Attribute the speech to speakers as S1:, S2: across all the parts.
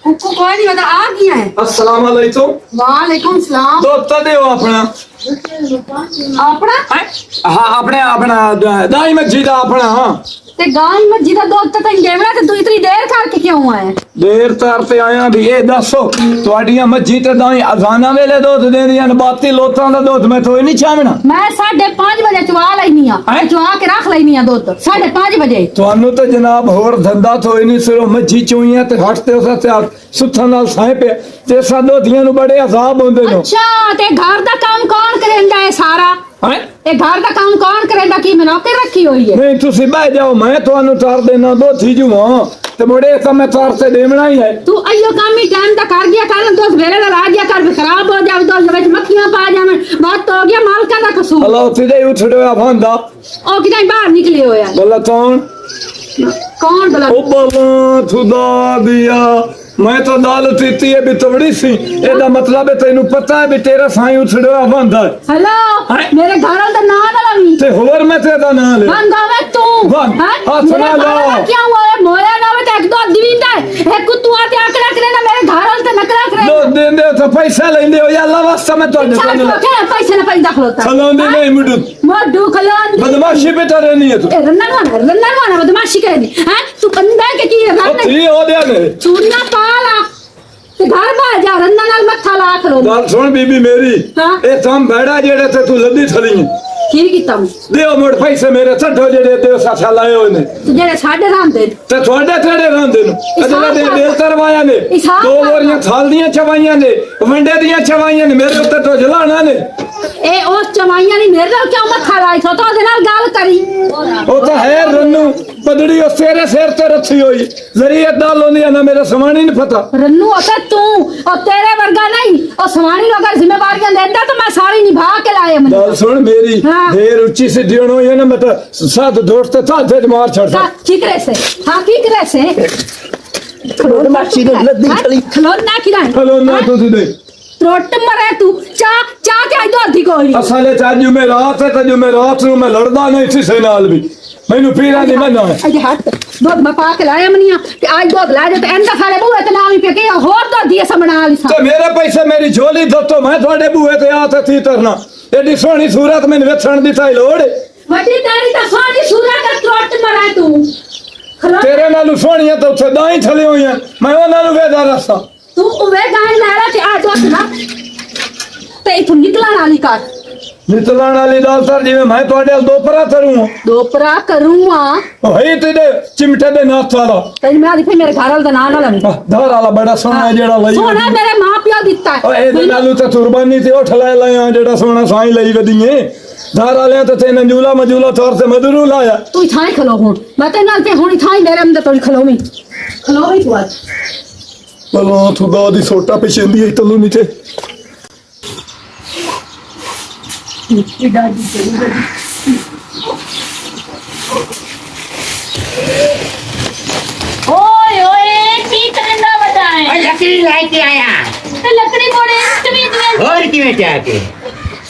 S1: कुकू कोई नहीं बता आ गया है।
S2: अस्सलाम वालेकुम।
S1: वालेकुम सलाम।
S2: तो तदे हो अपना
S1: अपना
S2: हाँ अपने अपना दाई मस्जिद अपना हाँ
S1: ते गाय मस्जी दा दूध तो तैਨੂੰ देवना ते तू इतनी देर करके क्यों आया?
S2: देर तार ते आया भी ये दसो ਤੁਹਾਡੀਆਂ ਮੱਝੀ ਤੇ ਦਾਈ ਅਜ਼ਾਨਾ ਵੇਲੇ ਦੁੱਧ ਦੇਂਦੀਆਂ ਨੇ ਬਾਤੀ ਲੋਤਾਂ ਦਾ ਦੁੱਧ ਮੈਂ ਤੋਈ ਨਹੀਂ ਚਾਵਣਾ।
S1: मैं 5:30 बजे चवा लेनी आ चवा के रख लेनी आ दूध 5:30 बजे।
S2: ਤੁਹਾਨੂੰ ਤਾਂ ਜਨਾਬ ਹੋਰ ਧੰਦਾ ਤੋਈ ਨਹੀਂ ਸਿਰੋਂ ਮੱਝੀ ਚੋਈਆਂ ਤੇ ਹੱਟ ਤੇ ਉਸ ਤੇ ਸੁੱਥਾਂ ਨਾਲ ਸਾਏ ਪਿਆ ਤੇ ਸਾਡੋ ਦੀਆਂ ਨੂੰ ਬੜੇ ਅਜ਼ਾਬ ਹੁੰਦੇ ਨੇ।
S1: अच्छा ते घर दा काम कौन करेंदा है सारा?
S2: हैं
S1: ए घर दा काम कौन करेंदा की मैं नौकर रखी हुई है?
S2: नहीं ਤੁਸੀਂ ਬਹਿ ਜਾਓ ਮੈਂ ਤੁਹਾਨੂੰ ਤਾਰ ਦੇਣਾ ਦੋਥੀ ਜੂਆਂ ਤੇ ਮੁੜੇ ਤਾਂ ਮੈਂ ਤਾਰ ਤੇ ਦੇਵਣਾ ਹੀ ਹੈ।
S1: तू अयो काम ही टाइम दा कर दिया कर दूध वेले दा ला दिया कर खराब हो जावे दूध विच मक्खियां पा जावे बात तो हो गया मालका दा कसूर।
S2: ਅੱਲਾਹ ਤੇ ਉਠੜਿਆ ਭਾਂਦਾ
S1: ओ किदां बाहर निकले होया
S2: ਬੱਲਾ ਕੌਣ
S1: कौन भला?
S2: ਉਹ ਬੱਲਾ ਖੁਦਾ ਦਿਆ ਮੈਂ ਤਾਂ ਦਾਲ ਪੀਤੀ ਹੈ ਵੀ ਤਵੜੀ ਸੀ ਇਹਦਾ ਮਤਲਬ ਹੈ ਤੈਨੂੰ ਪਤਾ ਹੈ ਵੀ ਤੇਰਾ ਸਾਈਂ ਉਠੜਿਆ ਭਾਂਦਾ
S1: हेलो मेरे घर वाले दा नाम ना लवी
S2: ਤੇ ਹੋਰ ਮੈਂ ਤੇਰਾ ਨਾਂ ਲੈ
S1: भांदा वे तू
S2: भांद,
S1: हैं?
S2: हाथ
S1: मेरे
S2: ना
S1: घर
S2: लाओ।
S1: वाला क्या हुआ है मोया ना वे एक दो दिविंदा है एक कुत्तू आते आकड़ा करे ना मेरे घर वाले ते नकरा करे
S2: ਦੋ ਦਿੰਦੇ ਹੋ ਤਾਂ ਪੈਸਾ ਲੈਂਦੇ ਹੋ ਯਾ ਅੱਲਾ ਵਾਸਤਾ ਮੈਂ ਤੁਹਾਡੇ
S1: चल
S2: ਕੋਲ
S1: तो क्या पैसे ना पैसा खलोता
S2: ਖਲੋਂਦੇ ਨਹੀਂ ਮੁੰਡੂ
S1: मोडू खलोन
S2: ਬਦਮਾਸ਼ੀ ਬੇਟਾ ਰਹਿਣੀ ਹੈ ਤੂੰ
S1: रन्ना वाला बदमाशी करेगी हैं? तू बंदा के की
S2: ਉਹ
S1: रन्ना
S2: ਤੀ ਹੋ ਦਿਆ ਨੇ
S1: चूड़ना पाला ते घर बाहर जा रन्ना नाल मत्था ला करो
S2: ਗੱਲ ਸੁਣ ਬੀਬੀ ਮੇਰੀ
S1: हाँ।
S2: ਇਹ ਤਾਂ ਬੈੜਾ ਜਿਹੜੇ ਤੇ ਤੂੰ ਲੱਦੀ ਥਲੀ
S1: की कीता
S2: ਦਿਓ ਮੁੜ ਪੈਸੇ ਮੇਰੇ ਛੱਡੋ ਜਿਹੜੇ ਦਿਓ ਸਾਥਾ ਲਾਏ ਹੋਏ ਨੇ
S1: जेड़े साडे रांदे
S2: ਤੇ ਤੁਹਾਡੇ ਕਿਹੜੇ ਰਹਿੰਦੇ ਨੂੰ ਅਜਲਾ ਦੇ ਬੇਲ ਕਰਵਾਇਆ ਨੇ
S1: ਹਿਸਾਬ
S2: ਦੋ
S1: ਕਰ।
S2: ਬੋਰੀਆਂ ਥਾਲ ਦੀਆਂ ਚਵਾਈਆਂ ਨੇ ਵੰਡੇ ਦੀਆਂ ਚਵਾਈਆਂ ਨੇ ਮੇਰੇ ਉੱਤੇ ਤੋਂ ਜਲਾਣਾ ਨੇ
S1: ए ओ चमाइया नहीं मेरे क्यों मत्था लाई तो ओदे नाल गल करी
S2: ਉਹ ਤਾਂ ਹੈ ਰੰਨੂ ਬਦੜੀ ਉਹ ਤੇਰੇ ਸਿਰ ਤੇ ਰੱਖੀ ਹੋਈ ਜ਼ਰੀਏ ਦਾਲ ਹੁੰਦੀ ਆ ਨਾ ਮੇਰਾ ਸਮਾਨ ਹੀ ਨਹੀਂ ਪਤਾ
S1: रन्नू ओते तू ओ तेरे वर्गा नहीं ओ सवानी लोग जिम्मेवारियां लेंदा तो मैं सारी निभा के लाए मन
S2: ਗੱਲ ਸੁਣ ਮੇਰੀ
S1: हाँ।
S2: ढेर ਉੱਚੀ ਸਿੱਧੀ ਹੋਣੀ ਹੈ ਨਾ ਮੈਂ ਤਾਂ ਸਾਥ ਦੋਸਤ ਤੇ ਮਾਰ ਛੱਡਦਾ
S1: किकरे से हां किकरे से
S2: ਖਲੋਣ ਮਾਛੀ ਦੇ ਲੱਦੀ ਖਲੀ
S1: खलोन ना किरा
S2: ਖਲੋ ਨਾ ਤੁਸੀਂ ਦੇ
S1: त्रोट मरे तू चा चा के आई दो अधि कोई
S2: ਅਸਲੇ ਚਾਜੂ ਮੈਂ ਰਾਤ ਹੈ ਤਾਂ ਜੋ ਮੈਂ ਰਾਤ ਨੂੰ ਮੈਂ ਲੜਦਾ ਨਹੀਂ ਕਿਸੇ ਨਾਲ ਵੀ ਮੈਨੂੰ ਪੀਰਾ ਨਹੀਂ ਮੰਨਣਾ
S1: अजे हाथ दूध मैं पा के लाया मनिया ते आज दूध ला दे ते एंदा साले बूए ते नाम ही पे के होर दूध दिए समना वाली सा
S2: ਤੇ ਮੇਰੇ ਪੈਸੇ ਮੇਰੀ ਝੋਲੀ ਦਿੱਤੋ ਮੈਂ ਤੁਹਾਡੇ ਬੂਹੇ ਤੇ ਆ ਤੀ ਤਰਨਾ ਐਡੀ ਸੋਹਣੀ ਸੂਰਤ ਮੈਨੂੰ ਵੇਖਣ ਦੀ ਤਾਂ ਲੋੜ ਏ।
S1: वड्डी तेरी ता सोनी सूरा का त्रोट मरे तू खलोन
S2: ਤੇਰੇ ਨਾਲੋਂ ਸੋਹਣੀਆਂ ਤਾਂ ਉੱਥੇ ਦਾਈ ਥਲੇ ਹੋਈਆਂ ਮੈਂ ਉਹਨਾਂ ਨੂੰ ਵੇਦਾ ਰਸਤਾ
S1: तू उवे गाय लारा ते आ दूध ना ते इथु निकला वाली कर
S2: ਨਿਤਲਾਣ ਵਾਲੀ ਦਾਲ ਸਰ ਜਿਵੇਂ ਮੈਂ ਤੁਹਾਡੇ ਨਾਲ ਦੋਪਰਾ ਤਰੂੰ
S1: दोपरा करूंगा
S2: ਹੋਈ ਤੇਰੇ ਚਿਮਟੇ ਦੇ ਨਾਥ ਵਾਲਾ
S1: तेरी मैं दिखे मेरे घर वाले दा नाम ना लवी
S2: ਧਾਰ ਵਾਲਾ ਬੜਾ ਸੋਹਣਾ ਜਿਹੜਾ ਲਈ
S1: सोना मेरे मां पियो दिता है
S2: ਓਏ ਇਹਦੇ ਨਾਲੋਂ ਤਾਂ ਕੁਰਬਾਨੀ ਤੇ ਉੱਠ ਲੈ ਲਿਆ ਜਿਹੜਾ ਸੋਹਣਾ ਸਾਈ ਲਈ ਵਧੀਏ ਧਾਰ ਵਾਲਿਆਂ ਤਾਂ ਤੇ ਨੰਜੂਲਾ ਮਜੂਲਾ ਤੌਰ ਤੇ ਮਦਰੂ ਲਾਇਆ
S1: तू इथाई खलो हुन मैं ते नाल ते हुन इथाई मेरे अंदर तोड़ी खलोवी तू आज
S2: ਬਲੋ ਖੁਦਾ ਦੀ ਸੋਟਾ ਪਿਛੇਂਦੀ ਹੈ ਤਲੂ ਨੀਚੇ
S3: ओए ओए की करंदा बताए
S4: और लकड़ी लेके आया
S3: ते लकड़ी मोड़े तमीज में
S4: और किवें जाके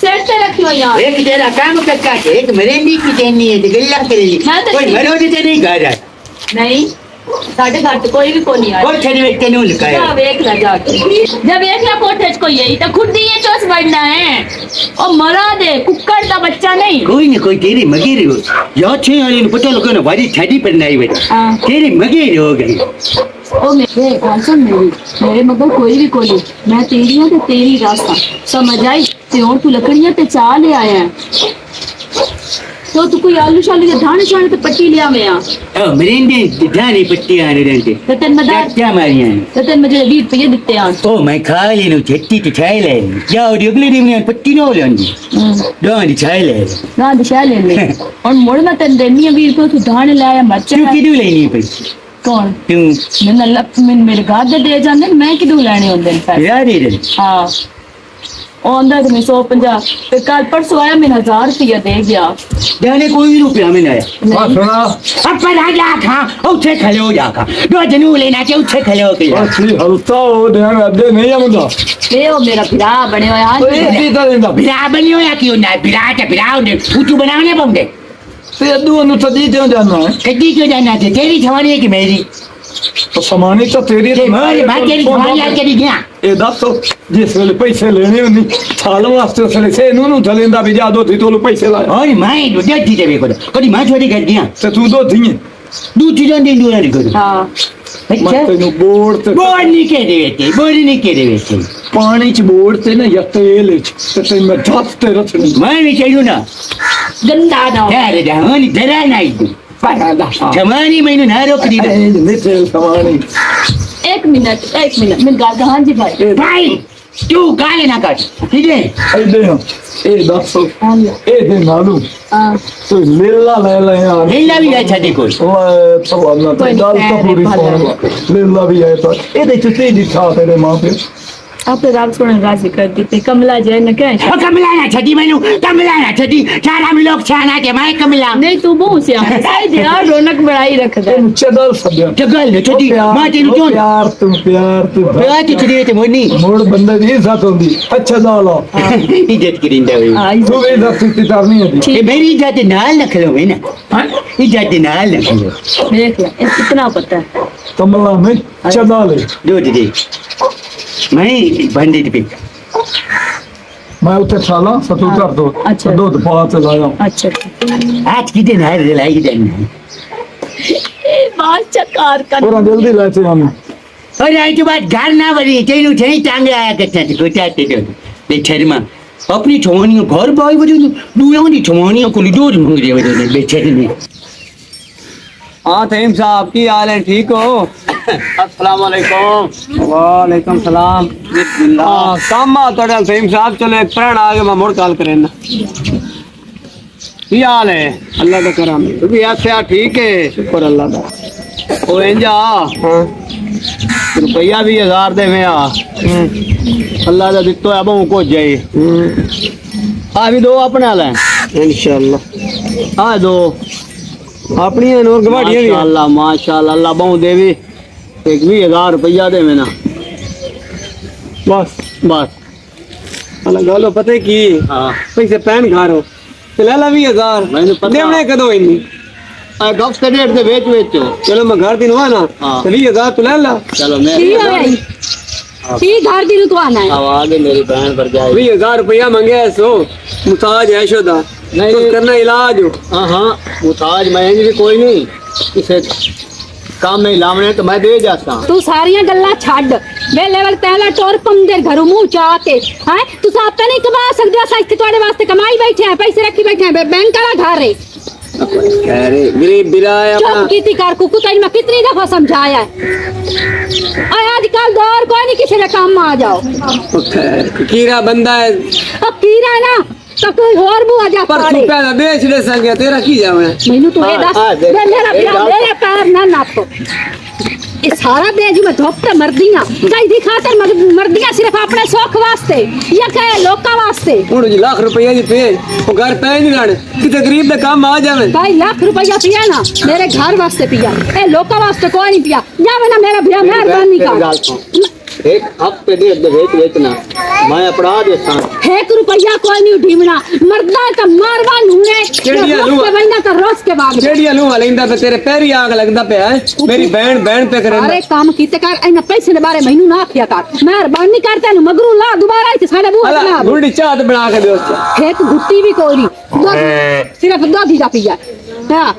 S3: सेट ते रखियो यार
S4: एक तेरा काम करता है एक मरेंदी की देनी है गल्ला करेगी
S3: मैं तो
S4: कोई
S3: ठीक-
S4: मरोदी ते नहीं घर है
S3: नहीं साडे घर तो कोई भी कोनी आया
S4: और छड़ी में तेनू लिखाया
S3: जा देख ला जाके जब देख ला कोठे च कोई आई तो खुद ही ये चोस बढ़ना है ओ मरा दे कुक्कड़ का बच्चा नहीं
S4: कोई नहीं कोई तेरी मगेरी हो या छे वाली ने पता लगा ना वारी छड़ी पर नहीं बेटा
S3: हाँ।
S4: तेरी मगेरी हो गई
S3: ओ मेरे भाषण मेरे मगर कोई भी कोनी मैं तेरी हूं ते तेरी रास्ता समझ आई ते और तू लकड़ियां ते चा ले आया है तो तू कोई आलू शालू या धान शान ते पट्टी ले आवे आ
S4: ओ मरेंदी धानी पट्टी आने रहते
S3: ते तेन मदा
S4: क्या मारियां
S3: ते तेन मुझे 20 रुपए दिते आ
S4: ओ मैं खा लेनु छट्टी तो छाई ले या और अगले दिन में पट्टी न हो लेंगी डांडी छाई ले
S3: ना दिशा ले ले और मोड़ में तेन देनी है 20 रुपए तू धान ले आया मर्च
S4: तू किदू लेनी पई
S3: कौन
S4: तू
S3: मैं अल्लाह मेरे गाद दे जांदे मैं किदू लेने होंदे पैसे
S4: यार ये
S3: हां ओ अंदर में 150 ते कल परसों आया मैंने 1000 रुपया दे गया
S4: जाने कोई रुपया में आया
S2: ਆ ਸੁਣਾ
S4: अब पर आ जा खा उठे खले हो जा खा दो जनू लेना के उठे खले हो के
S2: ਅੱਛੀ ਹਲਤਾ ਹੋ ਦੇ ਅੱਦੇ ਨਹੀਂ ਆਉਂਦਾ
S3: ए ओ मेरा भरा बने होया
S2: ਓਏ ਕੀ ਕਰੇਂਦਾ
S4: बिरा बनियो या क्यों ना बिरा ते बिरा ने फूटू बनाने पौंदे
S2: ਤੇ ਅੱਦੂ ਨੂੰ ਤਦੀ ਤੇ ਜਾਣਾ ਹੈ
S4: कड्डी क्यों जाना थे तेरी छवानी है कि मेरी
S2: तो समानी तो तेरी
S4: ਤੇ ਮੋਰੇ ਬਾਜੇ ਦੀ ਸਮਾਨ ਲੈ ਕੇ ਨਹੀਂ ਗਿਆ
S2: ਇਹ ਦੱਸ ਜਿਸ ਵੇਲੇ ਪੈਸੇ ਲੈਣੇ ਹੁੰਦੀ ਸਾਲ ਵਾਸਤੇ ਉਸ ਵੇਲੇ ਸੇ ਨੂੰ ਥਲੇਂਦਾ ਵੀ ਜਾ ਦੋਤੀ ਤੋਲੂ ਪੈਸੇ ਲਾਏ
S4: ਓਏ ਮੈਂ ਦੁੱਧੀ ਦੇ ਵੇਖੋ ਕਦੀ ਮੈਂ ਛੋੜੀ ਕਰ ਗਿਆ
S2: ਤੇ ਤੂੰ ਦੋਤੀ ਹੈ
S4: ਦੂਜੀ ਜਾਂਦੀ ਦੂਰਾ ਦੀ ਕਰ
S3: ਹਾਂ
S2: ਮੈਂ
S4: ਅੱਛਾ
S2: ਤੈਨੂੰ ਬੋੜ ਤੇ
S4: ਬੋੜ ਨਹੀਂ ਕੇ ਦੇ ਵਿੱਚ ਬੋੜ ਨਹੀਂ ਕੇ ਦੇ ਵਿੱਚ
S2: ਪਾਣੀ ਚ ਬੋੜ ਤੇ ਨਾ ਜਾਂ ਤੇਲ ਚ ਤੇ ਤੈਨੂੰ ਮੈਂ ਦੱਸ ਤੇ ਰੱਖਣੀ
S4: ਮੈਂ ਵੀ ਚਾਹੀਦਾ ਨਾ
S3: ਗੰਦਾ ਨਾ
S4: ਯਾਰ ਜਹਾਨੀ ਜਰਾ ਨਹੀਂ ਤੂੰ
S2: ਪਾਇਆ ਦਾ
S4: ਜਮਾਨੀ ਮੈਨੂੰ ਨਾ ਰੋਕਦੀ ਨਾ
S2: ਨਹੀਂ ਤੇਲ ਸਮਾਨੀ
S3: ਇੱਕ ਮਿੰਟ ਮੈਂ ਗੱਲ ਕਹਾਂ ਜੀ ਭਾਈ
S4: ਭਾਈ ਤੂੰ ਗਾਲੇ ਨਾ ਕਰ ਠੀਕ ਹੈ
S2: ਇਹਦੇ ਹਾਂ ਇਹ ਦੱਸ ਇਹਦੇ ਨਾਲੋਂ
S3: ਹਾਂ
S2: ਤੂੰ ਲੀਲਾ ਲੈ ਲੈ ਯਾਰ
S4: ਲੀਲਾ ਵੀ ਹੈ ਸਾਡੇ ਕੋਲ
S2: ਓਏ ਤਵਾਨਾ ਤੇ ਗੱਲ ਤਾਂ ਪੂਰੀ ਸੁਣ ਲੀਲਾ ਵੀ ਹੈ ਤਾਂ ਇਹਦੇ ਚ ਤੇ ਦਿਖਾ ਤੇਰੇ ਮਾਂ ਪਿਓ
S3: आपने रात को राजी कर दी थी कमला जय ने क्या
S4: ਉਹ ਕਮਲਾ ਨਾ ਛੱਡੀ ਮੈਨੂੰ ਕਮਲਾ ਨਾ ਛੱਡੀ ਸਾਰਾ ਵੀ ਲੋਕ ਛਾਣਾ ਤੇ ਮੈਂ ਕਮਲਾ
S3: नहीं तू बहुत से सही दे यार रौनक बढ़ाई रख दे
S2: ਤੈਨੂੰ ਚਦਲ ਸੱਜਿਆ
S4: ਜਗਲ ਨਾ ਛੱਡੀ ਮੈਂ ਤੈਨੂੰ ਕਿਉਂ
S2: ਪਿਆਰ ਤੂੰ
S4: ਪਿਆ ਕਿ ਛੱਡੀ ਤੇ ਮੋਨੀ
S2: ਮੋੜ ਬੰਦੇ ਦੀ ਇੱਜ਼ਤ ਹੁੰਦੀ ਅੱਛਾ ਦਾ ਲਾ
S4: ਇੱਜ਼ਤ ਕਰਿੰਦਾ ਹੋਈ
S2: ਤੂੰ ਵੀ ਇੱਜ਼ਤ ਕੀਤੀ ਕਰਨੀ ਹੈ
S4: ਇਹ ਮੇਰੀ ਇੱਜ਼ਤ ਨਾਲ ਰੱਖ ਲਓ ਨਾ ਇੱਜ਼ਤ ਨਾਲ ਰੱਖ ਲਓ
S3: देख ले ये कितना पता है
S2: ਕਮਲਾ ਨਹੀਂ ਚਦਾ ਲੈ
S4: ਦੁੱਧ ਦੇ ਮੈਂ ਬੰਦੇ ਦੀ ਪਿੱਕ
S2: ਮੈਂ ਉੱਥੇ ਛਾਲਾ ਸਤੂ ਕਰ ਦੋ
S3: ਅੱਛਾ।
S2: ਦੁੱਧ ਪਾ ਤੇ ਲਾਇਆ
S3: अच्छा
S4: आज ਕਿਤੇ ਨਾ ਲਾਈ ਦੇਣ
S3: बाल चकार का
S2: ਪੂਰਾ ਜਲਦੀ ਲੈ ਤੇ ਆਵੇਂ
S4: और आज के बाद घर ना बनी तेनू सही टांग आया करता था गोटा ते दो बेचरमा अपनी छोनियों घर बाई बजू दूरों की छोनियों को दूर मंग रहे बजू बेचरने
S5: हाँ थीम साहब की हाल है ठीक हो अस्सलाम वालेकुम वालेकुम सलाम हाँ काम आ थोड़ा थीम साहब चलो एक प्राण आगे मैं मुड़ कॉल करें ना की हाल है अल्लाह का करम तू भी ऐसे ठीक है शुक्र अल्लाह का ओ इंजा हाँ रुपया भी 1000 दे में अल्लाह का दितो है बहु को जाए आ भी दो अपने वाला इंशाल्लाह आ दो अपनी नूर गवाड़ियां भी माशाल्लाह अल्लाह बहु देवी एक 20,000 रुपया दे में ना बस बस अल्लाह गालो पता है की हाँ पैसे पैन खा रहे हो चला ला 20,000 मैंने पता देवने कदों इन्नी गप से डेट दे बेचो चलो मैं घर दिन हुआ ना तो 20,000 तो ले ला चलो मैं
S1: ठीक घर दिन तो आना है
S5: आगे मेरी बहन पर जाए 20,000 रुपया मांगे सो मुताज है शोदा नहीं तो करना इलाज हाँ हाँ मुताज मैं भी कोई नहीं इसे काम में लावने तो मैं दे जाता
S1: तू सारियां गल्ला छड़ वे लेवल पहला टोर पंदे घरों मुंह चा के हैं तू आपे नहीं कमा सकदे असा इत्थे तोड़े वास्ते कमाई बैठे हैं पैसे रखी बैठे हैं बैंक वाला घर है
S5: अरे गरीब बिराया
S1: चुप कीती कर कुकु तेरी मैं कितनी दफा समझाया है आजकल दौर कोई नहीं किसी के काम आ जाओ
S5: कीरा बंदा है
S1: अब कीरा है ना तो कोई और बुआ जा
S5: पर
S1: पाड़े
S5: तू पहला बेच दे संगे तेरा की जावे
S1: मैनू तो ये
S5: हाँ,
S1: दस
S5: हाँ, देख,
S1: मेरा
S5: एक
S1: प्यार
S5: बात-
S1: मेरा पैर ना नापो ये सारा बेज में धोप ते मर्दियां कई दिखाते मर्दियां सिर्फ अपने शौक वास्ते या कहे लोका वास्ते
S5: उन लाख रुपया जी पे वो घर पे नहीं लाने किते गरीब का काम आ जावे
S1: भाई लाख रुपया पिया ना मेरे घर वास्ते पिया ए लोका वास्ते कोई नहीं पिया जावे ना मेरा भैया मेहरबानी
S5: तेरी गाल
S1: कर
S5: सुन। एक हफ्ते दे दे बेचना मैं अपना देता
S1: एक रुपया कोई नहीं उठीमना मर्दा तो मारवा नूने
S5: केड़ियां
S1: रोज
S5: लूआ?
S1: के बंदा तो रोज के बाद
S5: जेड़िया लू लेंदा पे तेरे पैर ही आग लगदा पे है मेरी बहन पे करे
S1: अरे काम कीते कर इन पैसे दे बारे मैनू ना आखिया कर मेहरबानी कर तेन मगरू ला दोबारा इत्थे साडे बूहे
S5: अला
S1: ला
S5: गुंडी चाट बना के दो उससे।
S1: एक गुट्टी भी कोई नहीं सिर्फ दूध ही जा पिया हां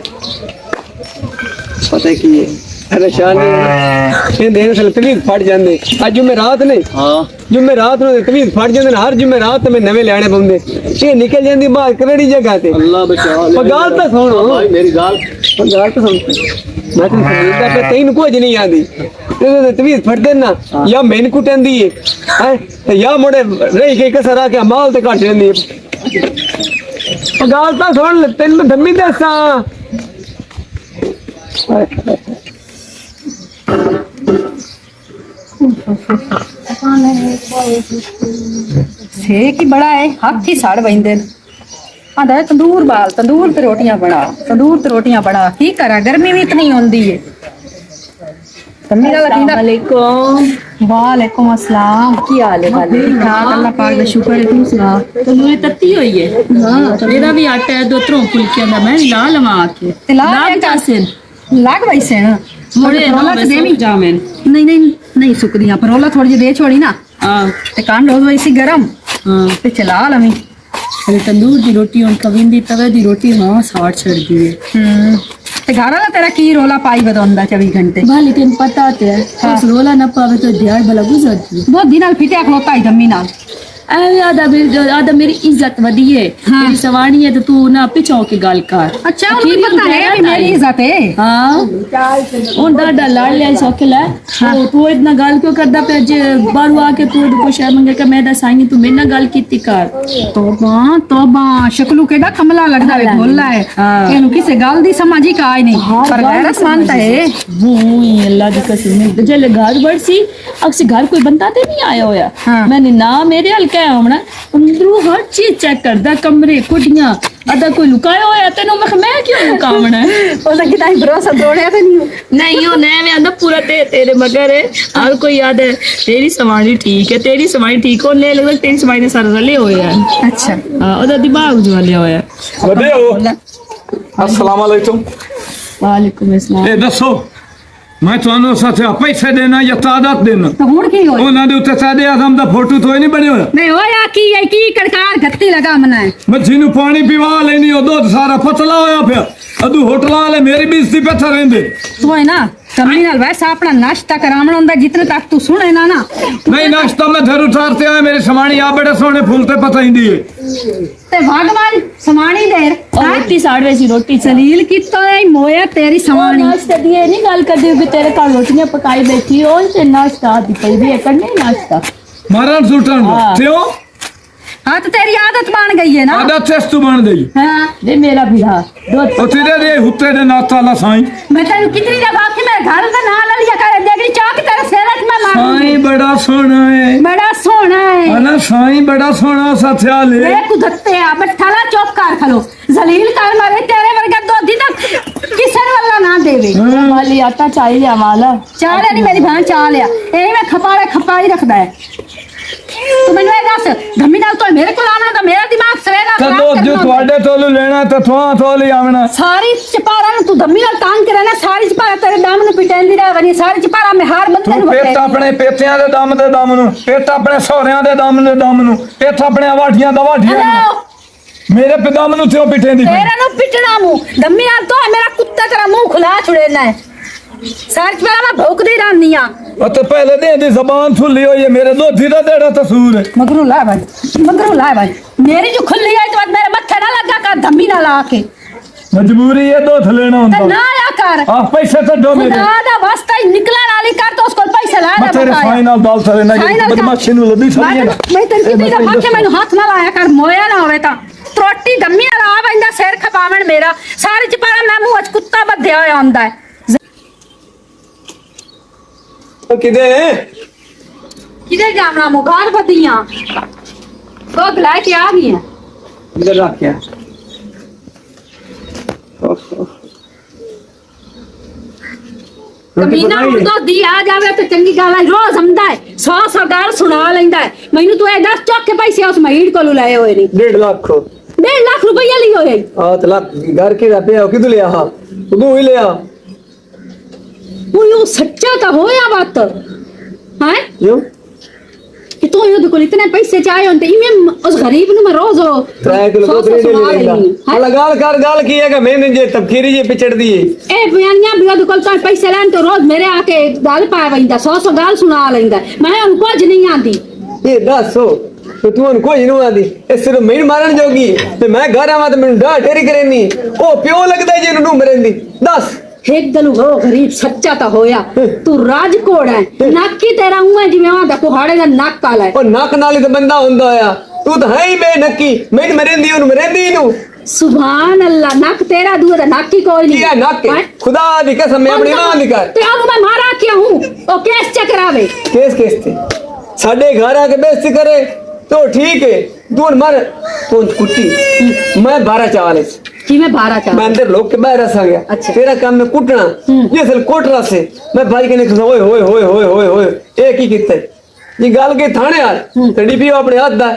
S5: पता की है परेशानी ये देन से तमीज फट जांदे आज जुमेरात ने हां जुमेरात नु तमीज फट जांदे हर जुमेरात में नवे लेने पौंदे ये निकल जांदी बाहर करेड़ी जगह ते अल्लाह बचा ले गाल तो सुनो भाई मेरी गाल तो सुन मैं तो समझदा पे तैन कुछ नहीं आंदी ते तमीज फट देना या मैन कुटंदी है या मोड़े रही के कसर आ के माल ते काट देंदी गाल तो सुन तेन में धम्मी दसा
S1: सेक ही बड़ा है हाथ ही साड़ बंदे आंदा तंदूर बाल तंदूर ते रोटियां बना की करा गर्मी भी इतनी होंदी है तम्मी दा लकींदा वालेकुम अस्सलाम की हाल है भाभी ठीक ठाक अल्लाह पाक दा शुक्र है तू सुना
S3: तंदूरी तत्ती हुई है हां मेरा भी आटा है दो त्रों फुलकियां दा मैं ला लवा के
S1: ते ला
S3: लाग
S1: के
S3: जासिन
S1: लाग वैसे ना
S3: ਮੁੜੇ ਨਾ
S1: ਪਰੋਲਾ ਚ ਦੇਵੀਂ
S3: ਜਾਮਨ
S1: ਨਹੀਂ ਨਹੀਂ ਨਹੀਂ ਸੁੱਕਦੀਆਂ ਪਰੋਲਾ ਥੋੜੀ ਜਿਹੀ ਦੇ ਛੋੜੀ ਨਾ
S3: ਹਾਂ
S1: ਤੇ ਕੰਡ ਹੋ ਗਈ ਸੀ ਗਰਮ
S3: ਹਾਂ
S1: ਤੇ ਚਲਾ ਲਵੀਂ
S3: ਅਰੇ ਤੰਦੂਰ ਦੀ ਰੋਟੀ ਹੁਣ ਕਵਿੰਦੀ ਤਵੇ ਦੀ ਰੋਟੀ ਹਾਂ ਸਾੜ ਛੱਡਦੀ ਹੈ
S1: ਤੇ ਘਰ ਵਾਲਾ ਤੇਰਾ ਕੀ ਰੋਲਾ ਪਾਈ ਬਦਉਂਦਾ 24 ਘੰਟੇ
S3: भाली तेन पता ते है उस रोला ना पावे तो दिहाड़ भला गुजरती
S1: ਬਹੁਤ ਦਿਨ ਨਾਲ ਫਿਟਿਆ ਖਲੋਤਾ ਹੀ ਦੰਮੀ ਨਾਲ
S3: ਐ ਆਦਾ ਮੇਰੀ ਇੱਜ਼ਤ ਵਧੀ ਹੈ
S1: ਹਾਂ।
S3: ਮੇਰੀ ਸਵਾਣੀ ਹੈ ਤੇ ਤੂੰ ਨਾ ਪਿਛੋ ਕੇ ਗੱਲ ਕਰ
S1: ਅੱਛਾ ਉਹਨੂੰ ਪਤਾ ਹੈ ਵੀ ਮੇਰੀ ਇੱਜ਼ਤ ਹੈ
S3: ਹਾਂ ਉਹ ਡਾਡਾ ਲੜ ਲਿਆ ਸੌਖ ਲੈ ਉਹ ਤੂੰ ਇਤਨਾ ਗੱਲ ਕਿਉਂ ਕਰਦਾ ਪਿਆ ਜੇ ਬਾਹਰੋਂ ਆ ਕੇ ਤੂੰ ਕੋ ਸ਼ਰਮ ਮੰਗੇ ਕਿ ਮੈਂ ਦੱਸਾਂਗੀ ਤੂੰ ਮੇਰੇ ਨਾਲ ਗੱਲ ਕੀਤੀ ਕਰ
S1: ਤੋਬਾ ਤੋਬਾ ਸ਼ਕਲੂ ਕਿਹੜਾ ਕਮਲਾ ਲੱਗਦਾ ਵੇ ਭੋਲਾ ਹੈ
S3: ਹਾਂ।
S1: ਇਹਨੂੰ ਕਿਸੇ ਗੱਲ ਦੀ ਸਮਝ ਹੀ ਕਾਇ ਨਹੀਂ ਪਰ ਗੈਰਤ ਮੰਨਤਾ ਹੈ
S3: वही अल्लाह की कसम है जले घर बढ़ सी अक्सर घर कोई बनता ते नहीं आया होया
S1: हाँ।
S3: मैंने ना मेरे हल क्या होना अंदरों हर चीज चेक करदा कमरे कुटियां अदा कोई लुकाया होया तेनों मैं क्यों लुकावना है
S1: ਉਹਦਾ ਕਿਦਾਂ ਭਰੋਸਾ ਤੋੜਿਆ ਤੇ ਨਹੀਂ
S3: नहीं हो नया में आंदा पूरा तेरे मगर है हर कोई याद है तेरी सवारी ठीक है तेरी सवारी ठीक हो ले लगभग तेरी सवारी ने सारा रले होया है
S1: ਅੱਛਾ
S3: हां ओदा दिमाग जवालिया होया
S2: ਵਧਿਓ ਅਸਲਾਮ ਅਲੈਕੁਮ
S3: वालेकुम अस्सलाम
S2: ਇਹ ਦੱਸੋ ਮੈਂ ਤੁਹਾਨੂੰ ਸਾਥੇ ਪੈਸੇ ਦੇਣਾ ਜਾਂ ਤਾਦਾਦ ਦੇਣਾ
S1: ਤਾਂ ਹੁਣ ਕੀ ਹੋਇਆ
S2: ਉਹਨਾਂ ਦੇ ਉੱਤੇ ਸਾਦੇ ਆਜ਼ਮ ਦਾ ਫੋਟੋ ਥੋੜੀ ਨਹੀਂ ਬਣਿਆ ਹੋਇਆ
S1: ਨਹੀਂ ਹੋਇਆ ਕੀ ਹੈ ਕੀ ਕੜਕਾਰ ਗੱਤੀ ਲਗਾ ਮਨਾ ਹੈ
S2: ਮੱਛੀ ਨੂੰ ਪਾਣੀ ਪਿਵਾ ਲੈਣੀ ਉਹ ਦੁੱਧ ਸਾਰਾ ਪਤਲਾ ਹੋਇਆ ਪਿਆ ਅਦੂ ਹੋਟਲਾਂ ਵਾਲੇ ਮੇਰੀ ਬੇਇੱਜ਼ਤੀ ਪੇ ਥਾ ਰਹਿੰਦੇ
S1: ਤੂੰ ਹੈ ਨਾ ਕਮੀ ਨਾਲ ਵੈਸਾ ਆਪਣਾ ਨਾਸ਼ਤਾ ਕਰਾਵਣਾ ਹੁੰਦਾ ਜਿਤਨੇ ਤੱਕ ਤੂੰ ਸੁਣੇ ਨਾ
S2: ਨਹੀਂ ਨਾਸ਼ਤਾ ਮੈਂ ਘਰ ਉਤਾਰਤੇ ਆਇਆ ਮੇਰੇ ਸਮਾਣੀ ਆ ਬੜੇ ਸੋਹਣੇ ਫੁੱਲ ਤੇ ਪਤਾ ਹੀਂਦੀ ਏ
S1: ਤੇ ਭਗਵਾਨ ਸਮਾਣੀ ਦੇਰ
S3: और रोटी साड़ वैसी रोटी
S1: ਸਲੀਲ ਕੀਤਾ ਹੈ ਮੋਇਆ ਤੇਰੀ ਸਮਾਣੀ
S3: नाश्ता दिए नहीं गल कर दी तेरे घर रोटियां पकाई बैठी हो ते नाश्ता दी पई भी करने नाश्ता
S2: ਮਾਰਨ ਸੁਟਣ
S3: ਹਾਂ।
S2: ਕਿਉਂ
S1: ਹਾਂ ਤੇ ਤੇਰੀ ਆਦਤ ਬਣ ਗਈ ਹੈ ਨਾ
S2: ਆਦਤ ਤੇ ਤੂੰ ਬਣ ਗਈ
S1: ਹਾਂ
S3: दे मेरा बिहा दो
S2: ਉਹ ਤੇਰੇ ਦੇ ਹੁੱਤੇ ਦੇ ਨਾਤਾ ਲਾ ਸਾਈਂ
S1: ਮੈਂ ਤੈਨੂੰ ਕਿਤਨੀ ਦਫਾ ਆਖੀ ਮੇਰੇ ਘਰ ਦਾ ਨਾਂ ਲੈ ਲਿਆ ਕਰ ਦੇਗਰੀ ਚਾਕ ਤੇਰੇ ਸਿਰ 'ਚ ਮੈਂ ਮਾਰੂ
S2: ਸਾਈਂ ਬੜਾ ਸੋਹਣਾ ਹੈ
S1: ਬੜਾ ਸੋਹਣਾ ਹੈ
S2: ਅਨਾ ਸਾਈਂ ਬੜਾ ਸੋਹਣਾ ਸਾਥਿਆ ਲੈ
S1: ਵੇ ਕੁਦੱਤੇ ਆ ਬੱਠਾਲਾ ਚੁੱਪ ਕਰ ਖਲੋ ਜ਼ਲੀਲ ਕਰ ਮਾਰੇ ਤੇਰੇ ਵਰਗਾ ਦੋਧੀ ਤਾਂ ਕਿਸੇ ਨੂੰ ਅੱਲਾ ਨਾ ਦੇਵੇ
S3: वाली आटा चाहिए वाला
S1: ਚਾਹ ਲਿਆ ਨਹੀਂ ਮੇਰੀ ਭਾਂ ਚਾਹ ਲਿਆ ਇਹ ਮੈਂ ਖਪਾ ਹੀ ਰੱਖਦਾ ਹੈ ਤੂੰ ਮੈਨੂੰ ਇਹ ਦੱਸ ਧੰਮੀ ਨਾਲ ਤੋਂ ਮੇਰੇ ਕੋਲ ਆਣਾ ਤਾਂ ਮੇਰਾ ਦਿਮਾਗ ਸਵੇਰਾ
S2: ਕਦੋਂ ਜੋ ਤੁਹਾਡੇ ਤੋਂ ਲੈਣਾ ਤਾਂ ਥੋੜਾ ਤੋਂ ਲਈ ਆਵਣਾ
S1: ਸਾਰੀ ਚਪਾਰਾ ਨੂੰ ਤੂੰ ਧੰਮੀ ਨਾਲ ਤੰਗ ਕਰਨਾ ਸਾਰੀ ਚਪਾਰਾ ਤੇਰੇ ਦਮ ਨੂੰ ਪਿਟੈਂਦੀ ਰਹਿ ਵਣੀ ਸਾਰੀ ਚਪਾਰਾ ਮੈਂ ਹਾਰ ਬੰਦੇ
S2: ਤੂੰ
S1: ਨੂੰ
S2: ਪੇਟ ਆਪਣੇ ਪੇਤਿਆਂ ਦੇ ਦਮ ਨੂੰ ਪੇਟ ਆਪਣੇ ਸਹੁਰਿਆਂ ਦੇ ਦਮ ਨੂੰ ਪੇਟ ਆਪਣੇ ਵਾਠੀਆਂ ਦਾ ਵਾਠੀਆਂ ਨੂੰ ਮੇਰੇ ਪਿਦਮ ਨੂੰ ਥਿਓ ਪਿੱਟੇ ਦੀ
S1: ਤੇਰਾ ਨੂੰ ਪਿਟਣਾ ਮੂੰਹ ਧੰਮੀ ਨਾਲ ਤੋਂ ਮੇਰਾ ਕੁੱਤਾ ਤੇਰਾ ਮੂੰਹ ਖੁਲਾ ਛੁੜੇਣਾ ਹੈ ਸਾਰੀ ਚਪਾਰਾ ਮੈਂ ਭੌਂਕਦੀ ਰਹਿੰਦੀ ਆ
S2: ਉਹ ਤਾਂ ਪਹਿਲੇ ਦਿਨ ਦੀ ਜ਼ਬਾਨ ਫੁੱਲੀ ਹੋਈ ਹੈ ਮੇਰੇ ਦੋਧੀ ਦਾ ਤੇਰਾ ਤਸੂਰ ਹੈ
S1: ਮਗਰੂ ਲਾ ਭਾਈ ਮੇਰੀ ਜੋ ਖੁੱਲੀ ਆਈ ਤਾਂ ਮੇਰੇ ਮੱਥੇ ਨਾ ਲੱਗਾ ਕਰ ਧੰਮੀ ਨਾਲ ਆ ਕੇ
S2: ਮਜਬੂਰੀ ਹੈ ਦੁੱਧ ਲੈਣਾ
S1: ਤੇ
S2: ਹੁੰਦਾ
S1: ਨਾ ਆ ਕਰ
S2: ਆ ਪੈਸੇ ਤਾਂ ਦੋ ਮੇਰੇ
S1: ਖੁਦਾ ਦਾ ਵਾਸਤਾ ਹੀ ਨਿਕਲਣ ਵਾਲੀ ਕਰ ਤਾਂ ਉਸ ਕੋਲ ਪੈਸੇ ਲੈ
S2: ਮੈਂ ਤੇਰੇ ਫਾਈਨਲ ਦਾਲ ਸਾਰੇ ਨਾ ਬਦਮਾਸ਼ੀ ਨੂੰ ਲੱਦੀ ਸਮਝੇ ਨਾ
S1: ਮੈਂ ਤੈਨੂੰ ਕਿਤੇ ਦਾ ਫਾਕੇ ਮੈਨੂੰ ਹੱਥ ਨਾ ਲਾਇਆ ਕਰ ਮੋਇਆ ਨਾ ਹੋਵੇ ਤਾਂ ਤਰੋਟੀ ਦੰਮੀ ਨਾਲ ਆ ਬੰਦਾ ਸਿਰ ਖਪਾਵਣ ਮੇਰਾ ਸਾਰੇ ਚ ਪਾਰਾ ਮੈਂ ਮੂੰਹ ਚ ਕੁੱਤਾ ਬੱਧਿਆ ਹੋਇਆ ਹੁੰਦਾ ਹੈ ਕਿਧਰ ਜਾਵਣਾ ਮੁਗਾਰ ਬੱਧੀਆਂ ਕੋਕ ਲੈ ਕੇ ਆ ਗਈਆਂ
S5: इधर रख क्या
S1: ਕਮੀਨਾ ਹੁਣ ਤੋਂ ਦੀ ਆ ਜਾਵੇ ਤੇ ਚੰਗੀ ਗੱਲ ਹੈ ਰੋਜ਼ ਆਉਂਦਾ ਹੈ 100 ਗੱਲ ਸੁਣਾ ਲੈਂਦਾ ਹੈ ਮੈਨੂੰ ਤੂੰ ਇਹ ਦੱਸ ਚੁੱਕ ਕੇ ਪੈਸੇ ਉਸ ਮਹੀੜ ਕੋਲੋਂ ਲਏ ਹੋਏ ਨੇ
S5: 1.5 लाख
S1: 1.5 ਲੱਖ ਰੁਪਈਆ ਲਈ ਹੋਏ
S5: हाँ तो लाख घर के रहते हो किधर लिया हाँ तू ही लिया
S1: ਉਹ ਸੱਚਾ ਤਾਂ ਹੋਇਆ ਬਾਤ ਹੈ
S5: क्यों
S1: ਕਿ ਤੂੰ ਇਹਦੇ ਕੋਲ ਇਤਨੇ ਪੈਸੇ ਚਾਹੇ ਹੁੰਦੇ ਇਵੇਂ ਉਸ ਗਰੀਬ ਨੂੰ ਮੈਂ ਰੋਜ਼
S5: 3 किलो दूध नहीं ले लेगा लगा कर गाल की है कि मैंने जे तबखीरी जे पिचड़ दी
S1: ਇਹ ਬਿਆਨੀਆਂ ਵੀ ਉਹਦੇ ਕੋਲ ਤਾਂ ਪੈਸੇ ਲੈਣ ਤੋਂ ਰੋਜ਼ ਮੇਰੇ ਆ ਕੇ ਗੱਲ ਪਾ ਵੈਂਦਾ 100 ਗੱਲ ਸੁਣਾ ਲੈਂਦਾ ਮੈਂ ਉਹਨੂੰ ਕੁਝ ਨਹੀਂ ਆਂਦੀ
S5: ये दस हो तो तू उनको ही नहीं आती इस सिर्फ मैं मारन जोगी ते मैं घर आवा तो मैंने डा ढेरी करेनी ओ प्यो लगदा जे नु मरेंदी दस
S1: ਇੱਕ ਦਿਨ ਉਹ ਗਰੀਬ ਸੱਚਾ ਤਾਂ ਹੋਇਆ ਤੂੰ ਰਾਜਕੋਟ ਹੈ ਨੱਕ ਹੀ ਤੇਰਾ ਉਵੇਂ ਜਿਵੇਂ ਆਂਦਾ ਕੁਹਾੜੇ ਦਾ ਨੱਕ ਕਾਲਾ ਹੈ
S5: ओ नक नाली तो बंदा हुंदा होया तू तो है ही बेनकी मैं मरेंदी उन मरेंदी नु
S1: ਸੁਭਾਨ ਅੱਲਾ ਨੱਕ ਤੇਰਾ ਦੂਰ ਦਾ ਨੱਕ ਹੀ ਕੋਈ ਨਹੀਂ
S5: क्या नक खुदा दी कसम मैं अपनी मां दी कर
S1: ਤੇ ਉਹਨੂੰ ਮੈਂ ਮਾਰਾ ਕਿਉਂ ਹੂੰ ਉਹ ਕੇਸ ਚਕਰਾਵੇ
S5: केस केस थे साडे घर आके बेइज्जती करे तो ठीक है तू मर तू कुत्ती मैं 12 चावल
S1: ਜਿਵੇਂ 12 ਚਾਹ
S5: मैं अंदर लोग के बाहर रसा गया
S1: अच्छा।
S5: तेरा काम में कुटना ये सल कोट रहा से मैं भाई के निकल ओए होए होए होए होए होए एक ही किते ये गाल के थाने यार तड़ी भी अपने हाथ दा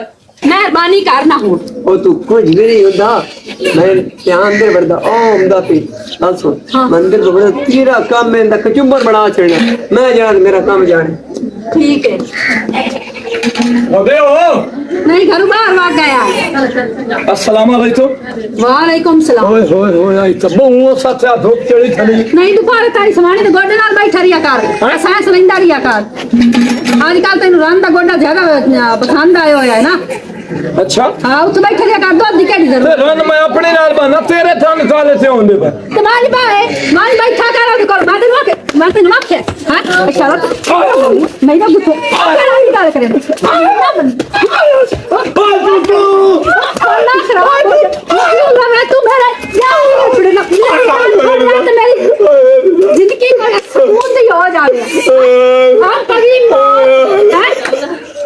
S3: मेहरबानी करना हो
S5: ਉਹ ਤੂੰ ਕੁਝ ਵੀ ਨਹੀਂ ਹੁੰਦਾ ਮੈਂ ਧਿਆਨ ਦੇ ਵਰਦਾ ਉਹ ਹੁੰਦਾ ਪਈ ਆ ਸੁਣ
S3: ਹਾਂ।
S5: ਮੰਦਿਰ ਬਣਾ ਤੇਰਾ ਕੰਮ ਹੈ ਦਾ ਕਚੁੰਬਰ ਬਣਾ ਛੜਨਾ ਮੈਂ ਜਾਣ ਮੇਰਾ ਕੰਮ ਜਾਣੇ
S3: ठीक है
S2: ਉਹਦੇ ਹੋ
S3: नहीं घरों बाहर भाग गया
S2: अस्सलाम वालेकुम
S3: वालेकुम सलाम
S2: ओए होए होए आई तब्बो वो सच्चा धूप चढ़ी थली
S3: नहीं दोपहर तारी समाने तो गोडे नाल बैठा रिया कर सांस लेंदा रिया कर आजकल तेन रन दा गोडा ज्यादा पसंद आयो है ना
S2: अच्छा
S3: हां उठ बैठा रिया कर दो दी केड़ी
S2: ते
S3: जरूरत
S2: रन मैं अपने नाल बना तेरे थन काले से होंदे पर
S3: ते मान बाए मान बैठा कर और कर बादल वाके मैं तेन वाके हां इशारा नहीं ना गुस्से नहीं गाल करे ना करो मैं तू मेरे छोड़ ना तो मेरी जिंदगी में सुकून से हो जावे हां कभी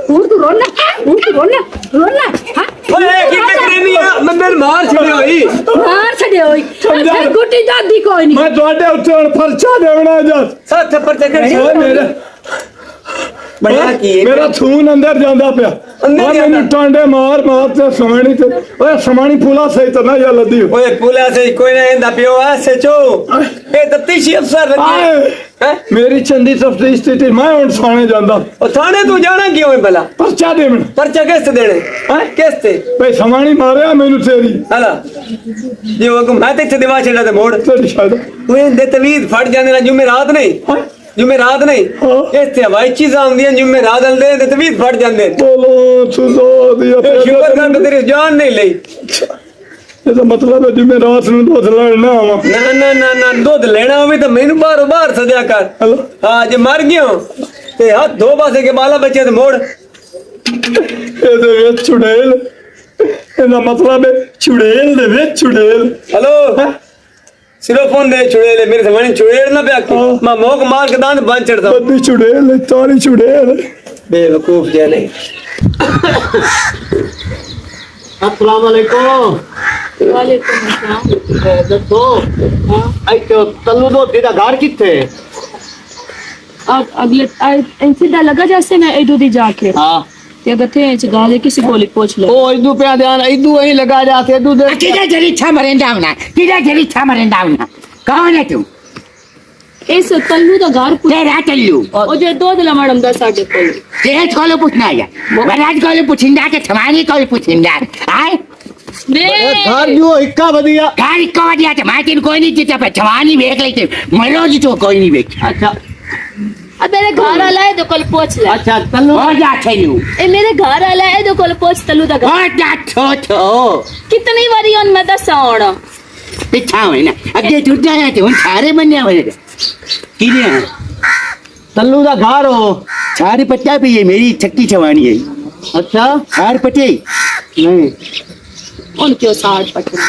S3: तू रोना रोना हां
S5: ਓਏ ਕੀ ਟੱਕਰੇ ਨਹੀਂ ਆ ਮੰਦਰ ਮਾਰ ਛੜੀ ਹੋਈ
S3: मार छड़े होई गुटी दादी कोई नहीं
S2: मैं ਤੁਹਾਡੇ ਉੱਤੇ ਹੁਣ ਪਰਚਾ ਦੇਵਣਾ ਜਾ
S5: ਸੱਤ ਪਰ ਚੱਕਰ
S2: ਓਏ ਮੇਰੇ
S5: ਬੜਾ ਕੀ ਹੈ?
S2: ਮੇਰਾ ਥੂਨ ਅੰਦਰ ਜਾਂਦਾ ਪਿਆ
S5: ਅੰਦਰ
S2: ਓਏ ਮੈਨੂੰ
S5: ਜਾਂਦਾ?
S2: ਟਾਂਡੇ ਮਾਰ ਤੇ ਸਮਾਣੀ ਤੇ ਓਏ ਸਮਾਣੀ ਪੂਲਾ ਸਹੀ ਤਾਂ ਨਾ ਜਾਂ ਲੱਦੀ ਹੋ
S5: ਓਏ ਪੁਲਿਸ ਸੇ ਕੋਈ ਨਾ ਇਹਦਾ ਪਿਓ ਆ ਸੱਚੋ ਇਹ ਤਫਤੀਸ਼ੀ ਅਫਸਰ ਲੱਗੇ ਹੈ
S2: ਮੇਰੀ ਚੰਦੀ ਤਫਤੀਸ਼ ਤੇ ਮੈਂ ਹੁਣ ਥਾਣੇ ਜਾਂਦਾ
S5: ਉਹ ਥਾਣੇ ਤੂੰ ਜਾਣਾ ਕਿਉਂ ਹੈ ਭਲਾ
S2: ਪਰਚਾ ਦੇਵਣ
S5: ਪਰਚਾ ਕਿਸ ਤੇ ਦੇਣੇ ਹੈ ਕਿਸ ਤੇ
S2: ਭਈ ਸਮਾਣੀ ਮਾਰਿਆ ਮੈਨੂੰ ਤੇਰੀ
S5: ਹਲਾ ਜੇ ਉਹ ਮੈਂ ਤੇ ਇੱਥੇ ਦਿਵਾ ਛੱਡਾ ਤੇ ਮੋੜ
S2: ਤੇਰੀ ਸ਼ਾਇਦ
S5: ਤੂੰ ਇਹਦੇ ਤਵੀਦ ਫੜ ਜਾਂਦੇ ਨਾ ਜੁਮੇਰਾਤ ਨਹੀਂ ਜੁਮੇਰਾਤ ਨਹੀਂ
S2: ਹਾਂ।
S5: ਇੱਥੇ ਹਵਾਈ ਚੀਜ਼ਾਂ ਆਉਂਦੀਆਂ ਜੁਮੇਰਾਤ ਹਲਦੇ ਤੇ ਤਵੀਦ ਫੜ ਜਾਂਦੇ
S2: ਬੋਲੋ ਸੁਜ਼ੋ ਦੀ
S5: ਇਹ ਸ਼ੁਕਰ ਕਰ ਤੇਰੀ ਜਾਨ ਨਹੀਂ ਲਈ
S2: ਇਹਦਾ ਮਤਲਬ ਹੈ ਜਿਵੇਂ ਰਾਤ ਨੂੰ ਦੁੱਧ ਲੈਣ ਨਾ ਆਵਾਂ
S5: ਨਾ ਨਾ ਨਾ ਨਾ ਦੁੱਧ ਲੈਣਾ ਹੋਵੇ ਤਾਂ ਮੈਨੂੰ ਬਾਹਰੋਂ ਬਾਹਰ ਸਦਿਆ ਕਰ
S2: ਹਲੋ
S5: ਹਾਂ ਜੇ ਮਰ ਗਿਓ ਤੇ ਹੱਥ ਦੋ ਪਾਸੇ ਕੇ ਬਾਲਾ ਬੱਚੇ ਤੇ ਮੋੜ
S2: ਇਹਦੇ ਵਿੱਚ ਚੁੜੇਲ ਇਹਦਾ ਮਤਲਬ ਹੈ ਚੁੜੇਲ ਦੇ ਵਿੱਚ ਚੁੜੇਲ
S5: ਹਲੋ ਸਿਰੋਂ ਫੋਨ ਦੇ ਛੁੜੇਲੇ ਮੇਰੇ ਸਾਹਮਣੇ ਛੁੜੇਲ ਨਾ ਪਿਆ
S2: ਹਾਂ।
S5: ਮੈਂ ਮੋਕ ਮਾਰ ਕੇ ਦੰਦ ਬੰਦ ਚੜਦਾ
S2: ਬੱਦੀ ਚੁੜੇਲ ਤਾਰੀ ਚੁੜੇਲ
S5: ਬੇਵਕੂਫ ਜਿਹਾ ਨਹੀਂ
S4: अस्सलाम वालेकुम
S3: वालेकुम अस्सलाम
S4: दसो आई तल्लू दो तेरा घर किथे
S3: अगले सीधा लगा जैसे ना इधर दी जाके
S4: हां
S3: ते अगर थे च गाले किसी को पूछ लो
S4: ओ इदू पे ध्यान इदू वही लगा जाते इदू दे
S6: किधर जरी छा मरेंदा होना किधर जरी छा मरेंदा होना कौन है तू
S3: इस तल्लू दा घर
S6: तेरा चल्लू
S3: ओ जे दो दिला मैडम दा साडे कोल
S6: तेरे कॉल पूछना है बराज कॉल पूछिंदा के थमानी कॉल पूछिंदा आए
S3: बे
S4: घर जो इक्का बदिया
S6: गाड़ी को दिया तो मार्टिन कोई नहीं जीता पे थमानी वेख लेते मरो जी तो कोई नहीं वेख
S4: अच्छा
S3: अब मेरे घर वाला है तो कल पूछ ले
S4: अच्छा तल्लू
S6: हो जा चल्लू
S3: ए मेरे घर वाला है तो कल पूछ तल्लू दा घर
S6: हो जा तो
S3: कितनी बारी उन में दस आउण
S6: पिछा है ना अगे टूट जाए तो उन सारे बनने वाले किने
S4: तल्लू दा घर हो
S6: सारे पत्ता पे ये मेरी छक्की छवानी है
S4: अच्छा
S6: सार पटे
S4: नहीं
S3: उन क्यों साठ पटना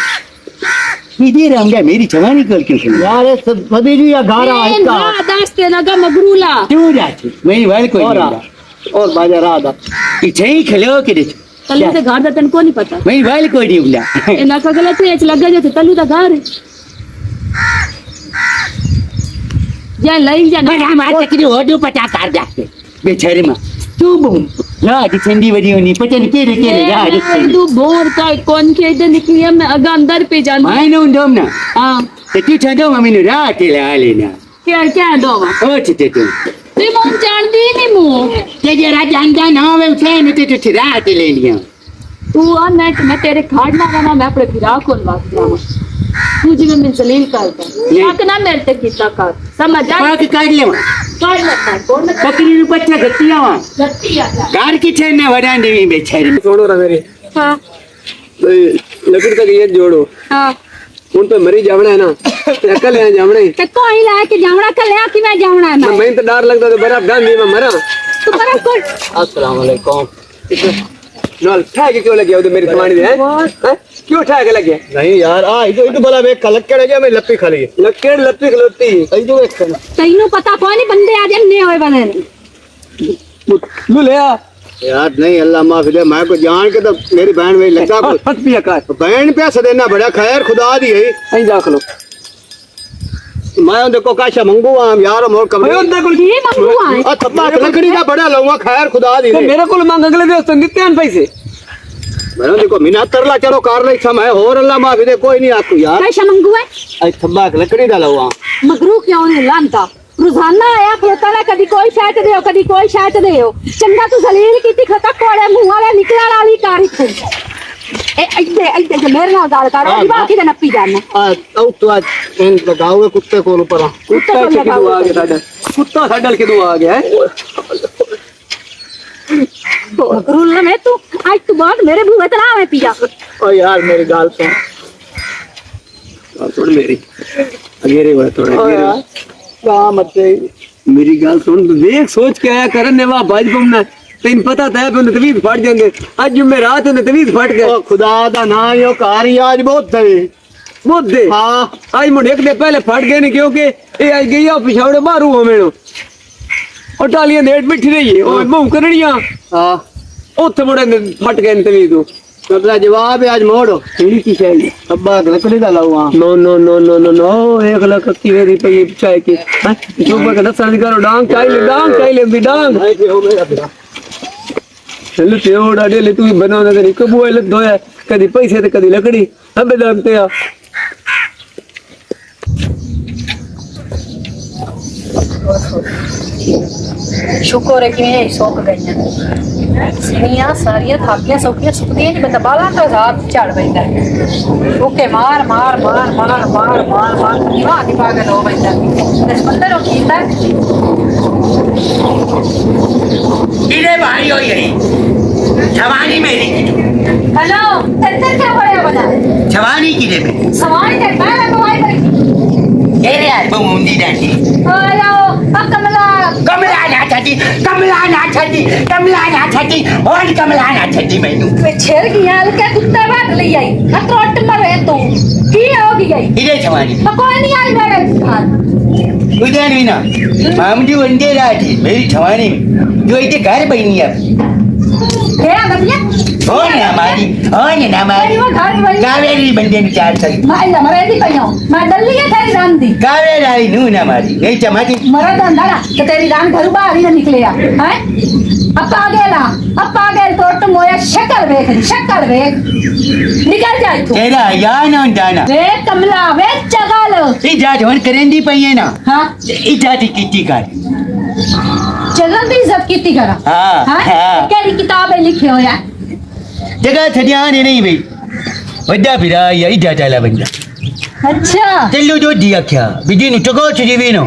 S6: इधर रहूंगा मेरी छवानी कल क्यों सुन
S4: यार ये बदी या घर आ
S3: ए
S4: इसका
S3: ना दस्ते लगा मगरूला
S6: तू जाती मेरी वाल कोई
S4: और
S6: नहीं
S4: और बाजा रादा
S6: पीछे ही खलो के दे
S3: तल्लू दे घर दा तन को नहीं पता
S6: मेरी वाल कोई नहीं उला
S3: ए ना कगला थे च लगा जे तल्लू दा घर जा लई जा
S6: मैं हम आज तक हो दो पता कर जाते बेचारे मां तू बूम यार ठंडी वडी होनी पता नहीं केरे केरे यार
S3: तू बोर का कौन के इधर निकली मैं अगा अंदर पे जान
S6: मैं नो डोम ना
S3: हां
S6: ते तू छंदो मम्मी नु रात ले लेना
S3: क्या क्या दो
S6: ओ छते तू
S3: ते मोम जानती नहीं मु
S6: ते जरा जानदा ना वे उसे न ते तू रात ले लिया
S3: तू आ मैं तेरे खाड़ ना रहना मैं अपने फिरा को लग जाऊं तू जीवन में जलील करता याक ना मेरे ते किता कर समझ आ
S6: पाक काट ले
S3: कर लेता कौन
S6: बकरी नु बच्चा गतिया वा
S3: लगती है
S6: कार की छे ना वडांडी में बेचारे
S5: छोड़ो ना मेरे
S3: हां
S5: लकड़ी तक ये जोड़ो
S3: हां
S5: ਹੁਣ ਤਾਂ ਮਰੀ ਜਾਵਣਾ ਹੈ ਨਾ ਤੇ ਅਕਲ ਆ ਜਾਵਣਾ ਹੀ
S3: ते कोई ला के जावड़ा कर ले कि मैं जावड़ा है मैं
S5: ਮੈਨੂੰ ਤਾਂ ਡਰ ਲੱਗਦਾ ਤੇ ਬਰਫ ਗਾਂਦੀ ਮੈਂ ਮਰਾਂ
S3: तू बड़ा कर
S5: अस्सलाम वालेकुम ਨਾਲ ਠਾਕ ਕਿਉਂ ਲੱਗਿਆ ਉਹਦੇ ਮੇਰੀ ਕਮਾਣੀ ਦੇ ਹੈ ਕਿਉਂ ਠਾਕ ਲੱਗਿਆ
S4: नहीं यार आ इदू बोला वे कलक्कड़ है मैं लप्पी खा ली
S5: ਲੱਕੜ ਲੱਪੀ ਖਲੋਤੀ
S4: इदू एक
S3: तैनू पता कोई नहीं बंदे आ जन्ने होए बने
S5: ਲੂ ਲਿਆ
S4: यार नहीं अल्लाह माफ दे मैं को जान के तो मेरी बहन में लगा को
S5: ਫਟ ਪਿਆ ਕਰ
S4: बहन पे सदेना बड़ा खैर खुदा दी है
S5: ਐਂ ਜਾ ਖਲੋ
S4: मैं देखो काशा मंगू आम यार मोर
S5: ਓਏ
S4: कमरे
S5: ਉਹਦੇ ਕੋਲ
S3: ये मंगू आए
S4: आ थप्पा लकड़ी का बड़ा लऊंगा खैर खुदा दी
S5: ਤੇ
S4: है
S5: ਮੇਰੇ ਕੋਲ ਮੰਗ ਅਗਲੇ ਦੇ ਉਸ ਤੋਂ ਦਿੱਤੇ ਹਨ ਪੈਸੇ मैंने देखो मिना तरला चलो कार ले समय और अल्लाह माफी दे कोई नहीं आपको यार
S3: कैसा मंगू है
S5: आज थब्बा के लकड़ी डाला हुआ
S3: मगरू क्यों नहीं लानता रोजाना आया खलोता है कभी कोई शायद दे कभी कोई शायद दे चंगा तू जलील की थी खता कोड़े मुंह वाले निकला वाली कारी थे ए ऐसे मेरे नाल गाल कर और बाकी ना पी जाना
S5: आज औ तो आज इन लगाओगे कुत्ते को ऊपर कुत्ता के दो आ गया साडा कुत्ता साडल के दो आ गया है
S3: मगरू में तू आज तू बाद मेरे मुंह में तना में पिया
S5: ओ यार मेरी गाल सुन थोड़ी मेरी अगेरे हुआ थोड़ा अगेरे कहां मत मेरी गाल सुन देख सोच के आया करन ने वा बाज बमना तेन पता था पे तवीज फट जाएंगे आज जुम्मे रात ने तवीज फट गए ओ खुदा दा ना यो कारी आज बहुत दे हां आज मुंडे एक दे पहले फट गए ने क्योंकि ये आज गई पिछाड़े मारू हो मेनो और टालियां नेट बैठी रही है ओ मुंह करनियां हां ओथे मुंडे फट गए तवीज तो मतलब जवाब है आज मोड़ो थोड़ी की चाहिए अब्बा लकड़ी डाला हुआ नो नो नो नो नो नो 1 लाख की वेरी पे चाय की जो पर का दस करो डांग चाहिए भी डांग हो मेरा चलो तेओ डाडे ले तू बना ना करी कबू लग दोया कदी पैसे ते कदी लकड़ी अबे जानते आ
S1: शुक्र है कि मैं सोक गई हैं सिनिया सारियां थापियां सौखियां सुखदियां जी बंदा बाला तो रात चढ़ बैठा है ओके मार मार मार मार मार मार मार दिमाग ही पागल हो बैठा है इस बंदे रो कीता
S6: इधे भाई हो यही जवानी मेरी
S1: हेलो तेरे क्या बड़ा बना
S6: जवानी किधे में
S1: सवाल के मैं मोबाइल करी
S6: तेरे यार बमुंदी डांडी
S1: आयो कमला
S6: कमला ना छटी और कमला ना छटी मैनू
S1: मैं छेड़ गया के कुत्ता बात ले आई हटोट मरे तू की हो गई
S6: इधे जवानी
S1: कोई नहीं आई मेरे घर
S6: उधर भी ना मामजी वंदे राठी मेरी जवानी जो इतने घर बनी अब
S1: क्या बतिया
S6: हो ना हमारी
S1: वो घर बनी
S6: कावेरी बंदे ने चार सही
S1: मैं ना मरे दी कहियो मैं डल्ली है तेरी रान दी
S6: कावेरी आई नू ना हमारी नहीं चमाती
S1: मरा दंदा ना तो तेरी रान घर बाहर ही ना निकले हैं अब आ गए तो मोया शक्ल देख निकल जाए तू
S6: तेरा या ना जाना
S1: वे कमला वे चगल
S6: ई जा जवन करेंदी पई है ना
S1: हां
S6: ई जाती किती कर
S1: चगल दी इज्जत कीती करा
S6: हाँ।
S1: केड़ी किताबें लिखे हो यार
S6: जगह थड़ियाने नहीं भाई वड्डा फिरा या ई जाता बंदा
S1: अच्छा
S6: चलो जो दिया क्या बिजी नु टको छजीवी नो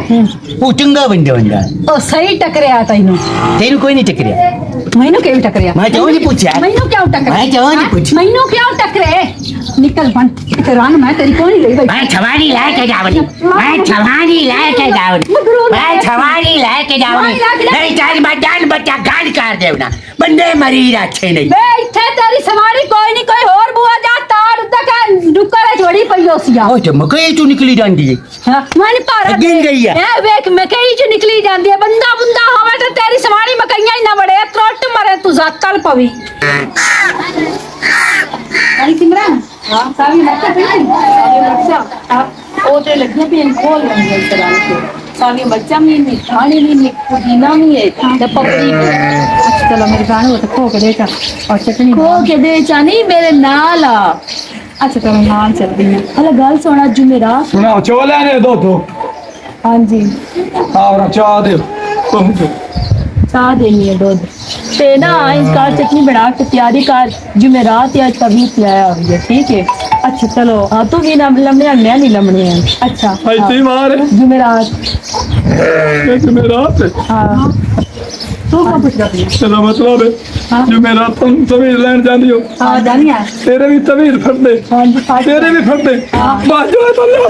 S6: वो चंगा बंदा
S1: ओ सही टकरिया तैनू
S6: तेनु कोई नहीं टकरिया
S1: मैनू क्यों टकरिया
S6: मैं क्यों नहीं पूछा
S1: मैनू क्यों टकरे
S6: मैं क्यों नहीं पूछा
S1: मैनू क्यों टकरे निकल बन रान मैं तेरी कौन ही गई
S6: मैं छवानी लाके जावनी मैं छवानी लाके जावनी मैं छवानी लाके जावनी नहीं तारी बजान बच्चा गाल कर देवना बंदे मरी अच्छे नहीं
S1: बे इथे तेरी सवारी कोई और बुआ जा तार तक डुकर छोड़ी पयोसिया
S6: ओ तो मकई तू निकली जांदी है
S1: हां मैंने पारा
S6: गिन गई है
S1: ए वेख मकई जो निकली जांदी है बंदा बुंदा होवे तो तेरी सवारी मकईया ही ना बड़े त्रोट मरे तू जातल पवी आई सिमरन हां सावी बच्चा हां ओ ते लगिया पे खोल रही तरह से सावी बच्चा में खाने में पुदीना में है पपड़ी चलो मेरे गाने वो तो खो के देता और चटनी
S3: खो के दे चानी मेरे नाल आ
S1: अच्छा चलो नान चल रही है
S3: हला गल सुना जुमेरात
S2: सुनाओ चोले ने दो तो
S1: हाँ जी
S2: और चाह दे
S3: चाह देनी है दूध ते ना इस कार चटनी बना के तैयारी कर जुमेरात या तभी पिलाया हुई है ठीक है अच्छा चलो हाँ तू भी ना लमने मैं नहीं लमने हैं अच्छा
S2: भाई ती मार
S3: जुमेरात
S2: एक मेरा
S3: हाँ तू कहाँ पूछ रहा था
S2: चलो मतलब है जो मेरा तुम तवीर लैंड जानी हो
S1: हाँ जानिए
S2: तेरे भी तवीर फट दे
S3: हाँ जी
S2: तेरे भी फट दे बाजू है तो लो